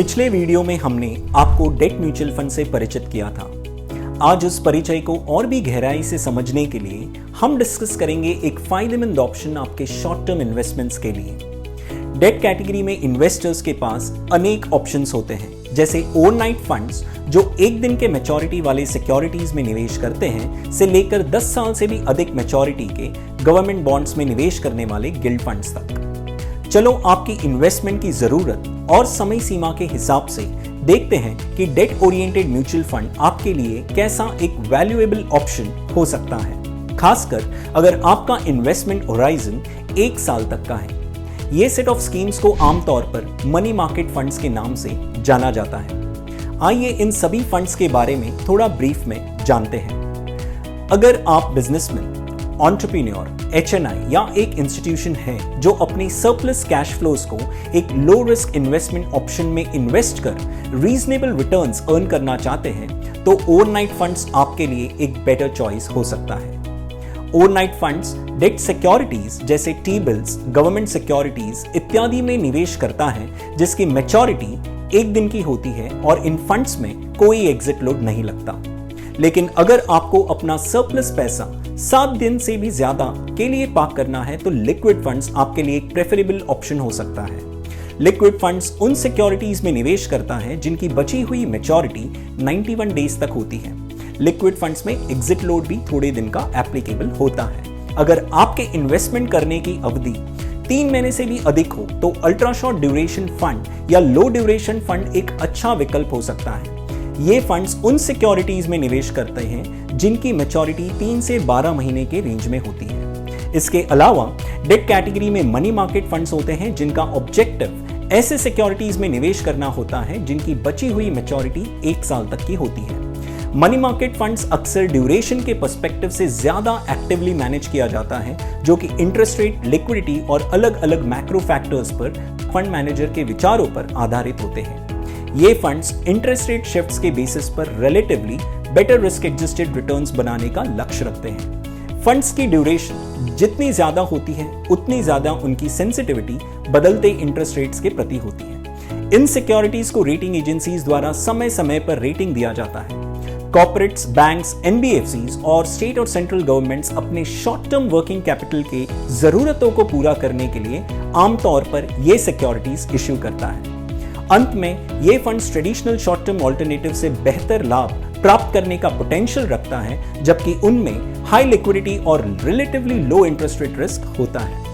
पिछले वीडियो में हमने आपको डेट म्यूचुअल फंड से परिचित किया था। आज उस परिचय को और भी गहराई से समझने के लिए हम डिस्कस करेंगे एक फायदेमंद ऑप्शन आपके शॉर्ट टर्म इन्वेस्टमेंट्स के लिए। डेट कैटेगरी में इन्वेस्टर्स के पास अनेक ऑप्शंस होते हैं, जैसे ओवरनाइट फंड्स जो एक दिन के मैच्योरिटी वाले सिक्योरिटीज में निवेश करते हैं से लेकर 10 साल से भी अधिक मैच्योरिटी के गवर्नमेंट बॉन्ड्स में निवेश करने वाले गिल्ड फंड्स तक। चलो आपकी इन्वेस्टमेंट की जरूरत और समय सीमा के हिसाब से देखते हैं कि डेट ओरिएंटेड म्यूचुअल फंड आपके लिए कैसा एक वैल्यूएबल ऑप्शन हो सकता है, खासकर अगर आपका इन्वेस्टमेंट होराइजन 1 साल तक का है। ये सेट ऑफ स्कीम्स को आमतौर पर मनी मार्केट फंड्स के नाम से जाना जाता है। आइए इन सभी फंड्स के बारे में थोड़ा ब्रीफ में जानते हैं। अगर आप बिजनेसमैन, एंटरप्रेन्योर, HNI या एक इंस्टीट्यूशन है जो अपनी सरप्लस कैश फ्लोज को एक लो रिस्क इन्वेस्टमेंट ऑप्शन में इन्वेस्ट कर रीजनेबल रिटर्न्स अर्न करना चाहते हैं, तो ओवरनाइट फंड्स आपके लिए एक बेटर चॉइस हो सकता है। ओवरनाइट फंड्स डेट सिक्योरिटीज जैसे टी बिल्स, गवर्नमेंट सिक्योरिटीज इत्यादि में निवेश करता है जिसकी मैच्योरिटी 1 दिन की होती है और इन फंड्स में कोई एग्जिट लोड नहीं लगता। लेकिन अगर आपको अपना सरप्लस पैसा 7 दिन से भी ज्यादा के लिए पार्क करना है तो लिक्विड फंड्स आपके लिए एक प्रेफरेबल ऑप्शन हो सकता है। लिक्विड फंड्स उन सिक्योरिटीज में निवेश करता है जिनकी बची हुई मैच्योरिटी 91 डेज तक होती है। लिक्विड फंड्स में एग्जिट लोड भी थोड़े दिन का एप्लीकेबल होता है। अगर आपके इन्वेस्टमेंट करने की अवधि 3 महीने से भी अधिक हो तो अल्ट्रा शॉर्ट ड्यूरेशन फंड या लो ड्यूरेशन फंड एक अच्छा विकल्प हो सकता है। ये फंड्स उन सिक्योरिटीज में निवेश करते हैं जिनकी मैच्योरिटी 3 से 12 महीने के रेंज में होती है। इसके अलावा डेट कैटेगरी में मनी मार्केट फंड्स होते हैं जिनका ऑब्जेक्टिव ऐसे सिक्योरिटीज में निवेश करना होता है जिनकी बची हुई मैच्योरिटी 1 साल तक की होती है। मनी मार्केट फंड्स अक्सर ड्यूरेशन के पर्सपेक्टिव से ज्यादा एक्टिवली मैनेज किया जाता है, जो कि इंटरेस्ट रेट, लिक्विडिटी और अलग अलग मैक्रो फैक्टर्स पर फंड मैनेजर के विचारों पर आधारित होते हैं। ये फंड्स इंटरेस्ट रेट शिफ्ट्स के बेसिस पर relatively better risk adjusted returns बनाने का लक्ष्य रखते हैं। फंड्स की ड्यूरेशन जितनी ज्यादा होती है उतनी ज्यादा उनकी सेंसिटिविटी बदलते इंटरेस्ट रेट्स के प्रति होती है। इन सिक्योरिटीज को रेटिंग एजेंसीज द्वारा समय समय पर रेटिंग दिया जाता है। कॉर्पोरेट्स, बैंक्स, NBFCs और स्टेट और सेंट्रल गवर्नमेंट्स अपने शॉर्ट टर्म वर्किंग कैपिटल के जरूरतों को पूरा करने के लिए आमतौर पर ये सिक्योरिटीज इश्यू करता है। अंत में ये funds traditional short term alternative से बेहतर लाभ प्राप्त करने का पोटेंशियल रखता है, जबकि उनमें हाई लिक्विडिटी और relatively low interest rate risk होता है।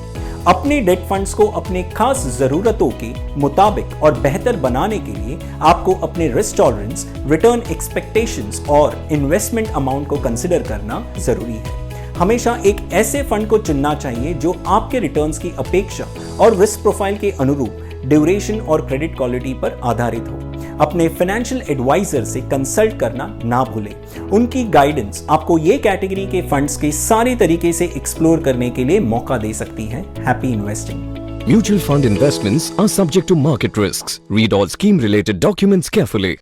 अपने डेट फंड्स को अपने खास जरूरतों के मुताबिक और बेहतर बनाने के लिए आपको अपने रिस्क टॉलरेंस, रिटर्न एक्सपेक्टेशंस और इन्वेस्टमेंट अमाउंट को कंसिडर करना जरूरी है। हमेशा एक ऐसे फंड को चुनना चाहिए जो आपके रिटर्न्स की अपेक्षा और रिस्क प्रोफाइल के अनुरूप ड्यूरेशन और क्रेडिट क्वालिटी पर आधारित हो। अपने फाइनेंशियल एडवाइजर से कंसल्ट करना ना भूलें। उनकी गाइडेंस आपको ये कैटेगरी के फंड्स के सारे तरीके से एक्सप्लोर करने के लिए मौका दे सकती है। Happy investing. Mutual fund investments are subject to market risks. Read all scheme related documents carefully.